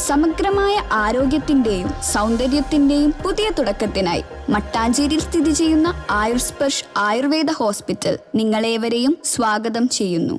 സമഗ്രമായ ആരോഗ്യത്തിന്റെയും സൗന്ദര്യത്തിന്റെയും പുതിയ തുടക്കത്തിനായി മട്ടാഞ്ചേരിയിൽ സ്ഥിതി ചെയ്യുന്ന ആയുർസ്പർശ് ആയുർവേദ ഹോസ്പിറ്റൽ നിങ്ങളേവരെയും സ്വാഗതം ചെയ്യുന്നു.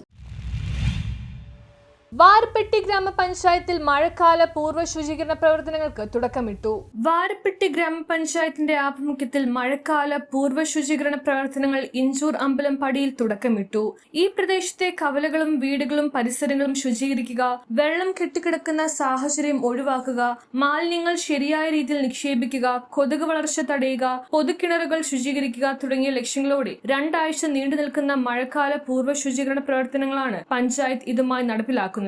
വാരപ്പെട്ടി ഗ്രാമപഞ്ചായത്തിൽ മഴക്കാല പൂർവ്വ ശുചീകരണ പ്രവർത്തനങ്ങൾക്ക് തുടക്കമിട്ടു. വാരപ്പെട്ടി ഗ്രാമപഞ്ചായത്തിന്റെ ആഭിമുഖ്യത്തിൽ മഴക്കാല പൂർവ്വ ശുചീകരണ പ്രവർത്തനങ്ങൾ ഇഞ്ചൂർ അമ്പലം പടിയിൽ തുടക്കമിട്ടു. ഈ പ്രദേശത്തെ കവലകളും വീടുകളും പരിസരങ്ങളും ശുചീകരിക്കുക, വെള്ളം കെട്ടിക്കിടക്കുന്ന സാഹചര്യം ഒഴിവാക്കുക, മാലിന്യങ്ങൾ ശരിയായ രീതിയിൽ നിക്ഷേപിക്കുക, കൊതുക് വളർച്ച തടയുക, പൊതുകിണറുകൾ ശുചീകരിക്കുക തുടങ്ങിയ ലക്ഷ്യങ്ങളോടെ 2 ആഴ്ച നീണ്ടു നിൽക്കുന്ന മഴക്കാല പൂർവ്വ ശുചീകരണ പ്രവർത്തനങ്ങളാണ് പഞ്ചായത്ത് ഇതുമായി നടപ്പിലാക്കുന്നത്.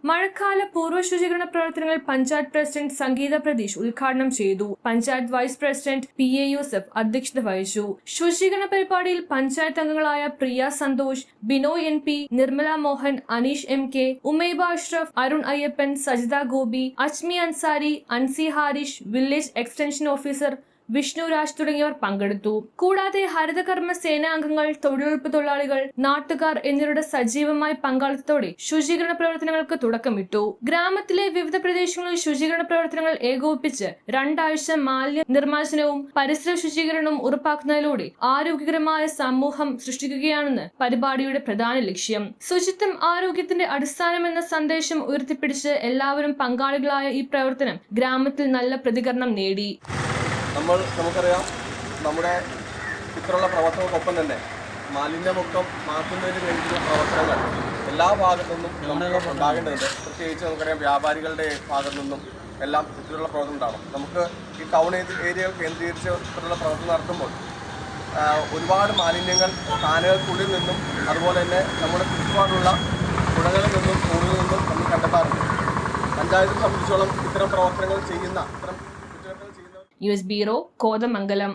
മഴക്കാല പൂർവ്വ ശുചീകരണ പ്രവർത്തനങ്ങൾ പഞ്ചായത്ത് പ്രസിഡന്റ് സംഗീത പ്രതീഷ് ഉദ്ഘാടനം ചെയ്തു. Panchayat vice president PA Yusuf അധ്യക്ഷത വഹിച്ചു. ശുചീകരണ പരിപാടിയിൽ പഞ്ചായത്ത് അംഗങ്ങളായ Priya Santhosh, Binoy NP, Nirmala Mohan, Aneesh MK, Umaiba Ashraf, Arun Ayyappan, Sajitha Gopi, Ajmi Ansari, Ansi Harish, village extension officer Vishnu Raj തുടങ്ങിയവർ പങ്കെടുത്തു. കൂടാതെ ഹരിതകർമ്മ സേനാംഗങ്ങൾ, തൊഴിലുറപ്പ് തൊഴിലാളികൾ, നാട്ടുകാർ എന്നിവരുടെ സജീവമായ പങ്കാളിത്തത്തോടെ ശുചീകരണ പ്രവർത്തനങ്ങൾക്ക് തുടക്കമിട്ടു. ഗ്രാമത്തിലെ വിവിധ പ്രദേശങ്ങളിൽ ശുചീകരണ പ്രവർത്തനങ്ങൾ ഏകോപിപ്പിച്ച് 2 ആഴ്ച മാലിന്യ നിർമ്മാർജ്ജനവും പരിസര ശുചീകരണവും ഉറപ്പാക്കുന്നതിലൂടെ ആരോഗ്യകരമായ സമൂഹം സൃഷ്ടിക്കുകയാണെന്ന് പരിപാടിയുടെ പ്രധാന ലക്ഷ്യം. ശുചിത്വം ആരോഗ്യത്തിന്റെ അടിസ്ഥാനമെന്ന സന്ദേശം ഉയർത്തിപ്പിടിച്ച് എല്ലാവരും പങ്കാളികളായ ഈ പ്രവർത്തനം ഗ്രാമത്തിൽ നല്ല പ്രതികരണം നേടി. നമുക്കറിയാം, നമ്മുടെ ഇത്തരമുള്ള പ്രവർത്തനങ്ങൾക്കൊപ്പം തന്നെ മാലിന്യമുക്തം മാറ്റുന്നതിന് വേണ്ടിയുള്ള പ്രവർത്തനങ്ങൾ എല്ലാ ഭാഗത്തു നിന്നും നമുക്ക് ഉണ്ടാകേണ്ടതുണ്ട്. പ്രത്യേകിച്ച് നമുക്കറിയാം, വ്യാപാരികളുടെ ഭാഗത്തു നിന്നും എല്ലാം ഇത്തരമുള്ള പ്രവർത്തനം ഉണ്ടാകും. നമുക്ക് ഈ ടൗൺ ഏരിയകൾ കേന്ദ്രീകരിച്ച് ഇത്തരമുള്ള പ്രവർത്തനം നടത്തുമ്പോൾ ഒരുപാട് മാലിന്യങ്ങൾ കാനകൾക്കുള്ളിൽ നിന്നും അതുപോലെ തന്നെ നമ്മുടെ ചുറ്റുപാടുള്ള പുഴകളിൽ നിന്നും തോടുകളിൽ നിന്നും നമ്മൾ കണ്ടെത്താറുണ്ട്. പഞ്ചായത്തിനെ സംബന്ധിച്ചോളം ഇത്തരം പ്രവർത്തനങ്ങൾ ചെയ്യുന്ന ന്യൂസ് ബ്യൂറോ, കോതമംഗലം.